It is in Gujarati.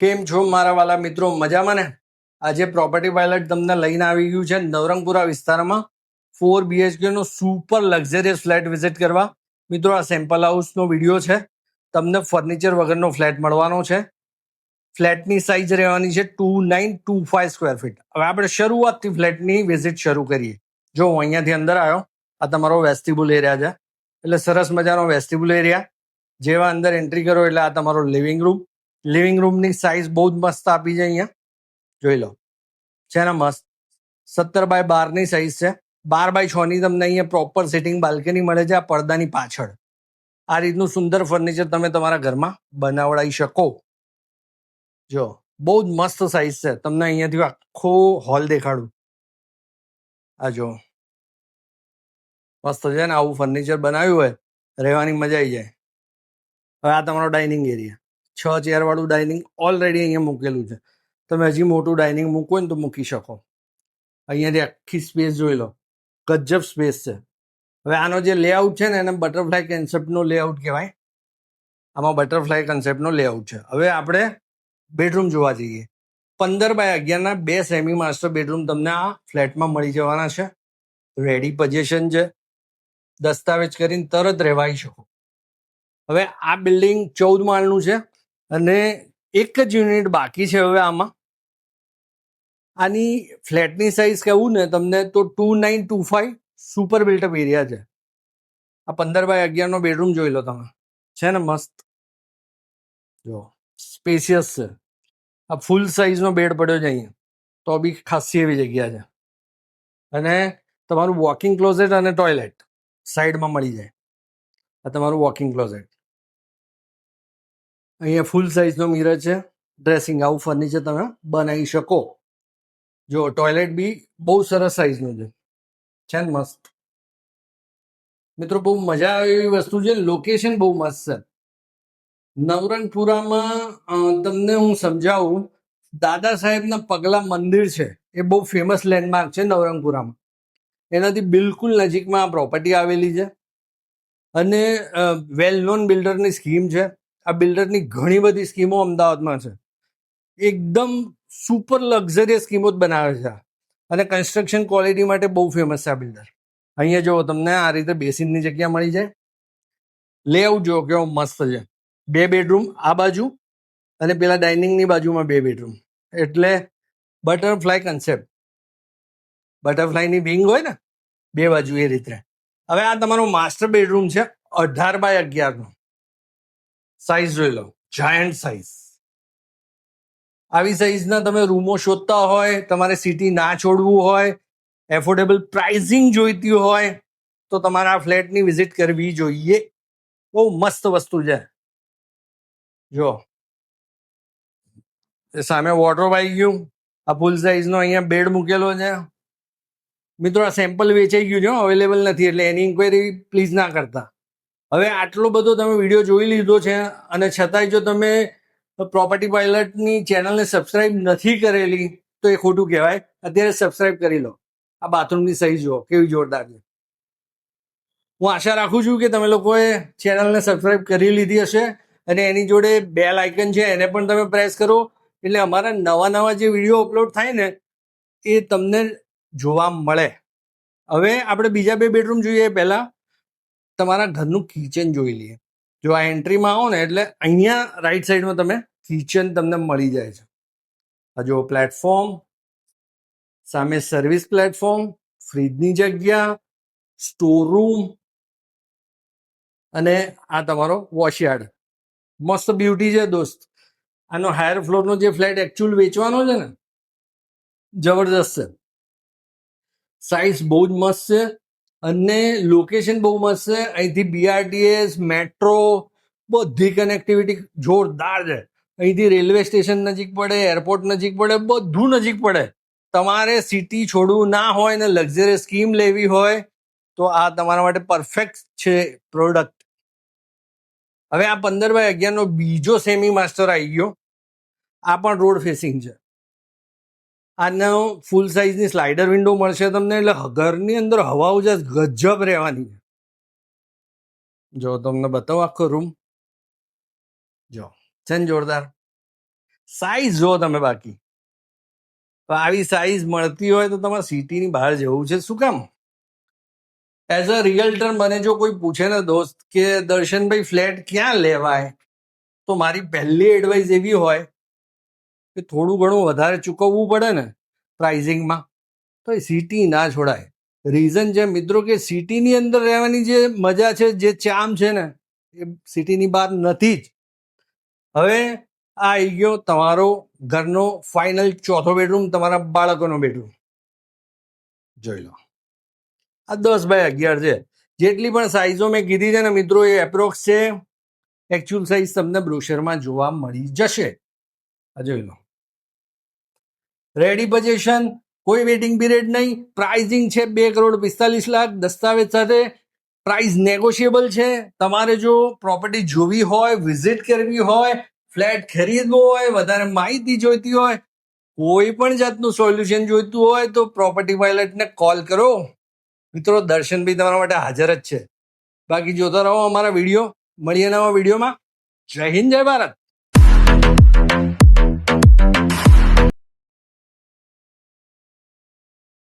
કેમ છો મારા વાલા મિત્રો? મજામાં ને? આજે પ્રોપર્ટી પાયલટ તમને લઈને આવી ગયું છે નવરંગપુરા વિસ્તારમાં 4 BHK નો સુપર લક્ઝરિયસ ફ્લેટ વિઝિટ કરવા. મિત્રો, આ સેમ્પલ હાઉસનો વિડીયો છે. તમને ફર્નિચર વગરનો ફ્લેટ મળવાનો છે. ફ્લેટની સાઇઝ રહેવાની છે 2925 સ્ક્વેર ફીટ. હવે આપણે શરૂઆતથી ફ્લેટની વિઝિટ શરૂ કરીએ. જો હું અહીંયાથી અંદર આવ્યો, આ તમારો વેસ્ટિબ્યુલ એરિયા છે. એટલે સરસ મજાનો વેસ્ટિબ્યુલ એરિયા. જેવા અંદર એન્ટ્રી કરો એટલે આ તમારો લિવિંગ રૂમ. લિવિંગ રૂમની સાઇઝ બહુ જ મસ્ત આપી છે. અહીંયા જોઈ લો, છે ને મસ્ત. 17x12 સાઇઝ છે. 12x6 તમને અહીંયા પ્રોપર સિટિંગ બાલ્કની મળે છે આ પડદાની પાછળ. આ રીતનું સુંદર ફર્નિચર તમે તમારા ઘરમાં બનાવડાવી શકો. જો બહુ જ મસ્ત સાઇઝ છે. તમને અહીંયાથી આખો હોલ દેખાડું. આ જો મસ્ત છે ને, આવું ફર્નિચર બનાવ્યું હોય રહેવાની મજા આવી જાય. હવે આ તમારો ડાઇનિંગ એરિયા, 6 ચેર વાળું ડાઇનિંગ ઓલરેડી અહીંયા મૂકેલું છે. તમે હજી મોટું ડાઇનિંગ મૂકવું હોય ને તો મૂકી શકો. અહીંયાથી આખી સ્પેસ જોઈ લો, ગજબ સ્પેસ છે. હવે આનો જે લેઆઉટ છે ને એને બટરફ્લાય કન્સેપ્ટનો લેઆઉટ કહેવાય. આમાં બટરફ્લાય કન્સેપ્ટનો લેઆઉટ છે. હવે આપણે બેડરૂમ જોવા જઈએ. 15x11 2 સેમી માસ્ટર બેડરૂમ તમને આ ફ્લેટમાં મળી જવાના છે. રેડી પોઝિશન છે, દસ્તાવેજ કરીને તરત રહેવાઈ શકો. હવે આ બિલ્ડિંગ 14 માળનું છે અને એક જ યુનિટ બાકી છે. હવે આની ફ્લેટની સાઇઝ કહેવું ને તમને તો 2925 સુપર બિલ્ટઅપ એરિયા છે. આ 15x11 નો બેડરૂમ જોઈ લો તમે, છે ને મસ્ત. જો સ્પેશિયસ છે. આ ફૂલ સાઇઝનો બેડ પડ્યો છે અહીંયા, તો બી ખાસી એવી જગ્યા છે. અને તમારું વોકિંગ ક્લોઝેટ અને ટોયલેટ સાઈડમાં મળી જાય. આ તમારું વોકિંગ ક્લોઝેટ. અહીંયા ફૂલ સાઇઝનો મિરર છે, ડ્રેસિંગ. આવું ફર્નિચર તમે બનાવી શકો. જો ટોયલેટ બી બહુ સરસ સાઇઝનું છે ને મસ્ત. મિત્રો, બહુ મજા આવે એવી વસ્તુ છે. લોકેશન બહુ મસ્ત છે. નવરંગપુરામાં તમને હું સમજાવું, દાદા સાહેબના પગલા મંદિર છે, એ બહુ ફેમસ લેન્ડમાર્ક છે નવરંગપુરામાં. એનાથી બિલકુલ નજીકમાં આ પ્રોપર્ટી આવેલી છે અને વેલ નોન બિલ્ડરની સ્કીમ છે. આ બિલ્ડરની ઘણી બધી સ્કીમો અમદાવાદમાં છે. એકદમ સુપર લક્ઝરિયસ સ્કીમો જ બનાવે છે અને કન્સ્ટ્રક્શન ક્વોલિટી માટે બહુ ફેમસ છે આ બિલ્ડર. અહીંયા જો તમને આ રીતે બેસીનની જગ્યા મળી જાય. લેઆઉટ જો કેવો મસ્ત છે. 2 બેડરૂમ આ બાજુ અને પેલા ડાઇનિંગની બાજુમાં 2 બેડરૂમ. એટલે બટરફ્લાય કન્સેપ્ટ. બટરફ્લાયની વિંગ હોય ને 2 બાજુ, એ રીતે. હવે આ તમારો માસ્ટર બેડરૂમ છે 18x11 નો. સાઇઝ જોઈ લો, જાયન્ટ સાઇઝ. આવી સાઇઝના તમે રૂમો શોધતા હોય, તમારે સિટી ના છોડવું હોય, એફોર્ડેબલ પ્રાઇસિંગ જોઈતી હોય તો તમારે આ ફ્લેટની વિઝિટ કરવી જોઈએ. બહુ મસ્ત વસ્તુ છે. જો સામે વોર્ડરોબ આવી ગયું. આ ફૂલ સાઇઝનો અહીંયા બેડ મૂકેલો છે. મિત્રો, આ સેમ્પલ વેચાઈ ગયું છે, અવેલેબલ નથી, એટલે એની ઇન્ક્વાયરી પ્લીઝ ના કરતા. હવે આટલો બધો તમે વિડીયો જોઈ લીધો છે અને છતાંય જો તમે પ્રોપર્ટી પાયલટની ચેનલને સબસ્ક્રાઇબ નથી કરેલી તો એ ખોટું કહેવાય. અત્યારે સબસ્ક્રાઇબ કરી લો. આ બાથરૂમની સાઇઝ જુઓ કેવી જોરદાર છે. હું આશા રાખું છું કે તમે લોકોએ ચેનલને સબસ્ક્રાઇબ કરી લીધી હશે અને એની જોડે બેલ આઇકન છે એને પણ તમે પ્રેસ કરો, એટલે અમારા નવા જે વિડીયો અપલોડ થાય ને એ તમને જોવા મળે. હવે આપણે બીજા 2 બેડરૂમ જોઈએ. પહેલા તમારા ઘરનું કિચન જોઈ લઈએ. જો આ એન્ટ્રીમાં આવો ને એટલે અહીંયા રાઈટ સાઈડમાં તમે કિચન તમને મળી જાય છે. આ જો પ્લેટફોર્મ, સામે સર્વિસ પ્લેટફોર્મ, ફ્રીજની જગ્યા, સ્ટોર રૂમ અને આ તમારો વોશયાર્ડ. મસ્ત બ્યુટી છે દોસ્ત. આનો હાયર ફ્લોરનો જે ફ્લેટ એકચ્યુઅલ વેચવાનો છે ને, જબરદસ્ત છે. સાઇઝ બહુ જ મસ્ત છે અને લોકેશન બહુ મસ્ત છે. અહીંથી BRTS, મેટ્રો, બધી કનેક્ટિવિટી જોરદાર છે. અહીંથી રેલવે સ્ટેશન નજીક પડે, એરપોર્ટ નજીક પડે, બધું નજીક પડે. તમારે સિટી છોડવું ના હોય ને લક્ઝરિયસ સ્કીમ લેવી હોય તો આ તમારા માટે પરફેક્ટ છે પ્રોડક્ટ. હવે આ 15x11 નો બીજો સેમી માસ્ટર આવી ગયો. આ પણ રોડ ફેસિંગ છે. આનો ફૂલ સાઇઝની સ્લાઇડર વિન્ડો મળશે તમને, એટલે ઘરની અંદર હવા ઉજાસ ગજબ રહેવાની છે. જો તમને બતાવો આખો રૂમ, જો છે ને જોરદાર. સાઈઝ જો તમે, બાકી તો આવી સાઈઝ મળતી હોય તો તમારે સિટીની બહાર જવું છે શું કામ? એઝ અ રિયલ્ટર મને જો કોઈ પૂછે ને દોસ્ત કે દર્શનભાઈ ફ્લેટ ક્યાં લેવાય, તો મારી પહેલી એડવાઇસ એવી હોય કે થોડું ઘણું વધારે ચૂકવવું પડે ને પ્રાઇઝિંગમાં, તો એ સિટી ના છોડાય. રીઝન છે મિત્રો કે સિટીની અંદર રહેવાની જે મજા છે, જે ચામ છે ને, એ સિટીની બહાર નથી જ. હવે આ આવી ગયો તમારો ઘરનો ફાઇનલ ચોથો બેડરૂમ, તમારા બાળકોનો બેડરૂમ. જોઈ લો, આ 10x11 છે. જેટલી પણ સાઈઝો મેં કીધી છે ને મિત્રો, એ એપ્રોક્સ છે. એકચ્યુઅલ સાઈઝ તમને બ્રોશરમાં જોવા મળી જશે. આ જોઈ લો, રેડી પોઝિશન, કોઈ વેટિંગ પીરિયડ નહીં. પ્રાઇઝિંગ છે 2,45,00,000 દસ્તાવેજ સાથે. પ્રાઇસ નેગોશિયેબલ છે. તમારે જો પ્રોપર્ટી જોવી હોય, વિઝિટ કરવી હોય, ફ્લેટ ખરીદવો હોય, વધારે માહિતી જોઈતી હોય, કોઈ પણ જાતનું સોલ્યુશન જોઈતું હોય તો પ્રોપર્ટી પાયલટને કોલ કરો. મિત્રો, દર્શનભાઈ તમારા માટે હાજર જ છે. બાકી જોતા રહો અમારા વિડીયો. મળીએ નવા વિડીયોમાં. જય હિન્દ, જય ભારત.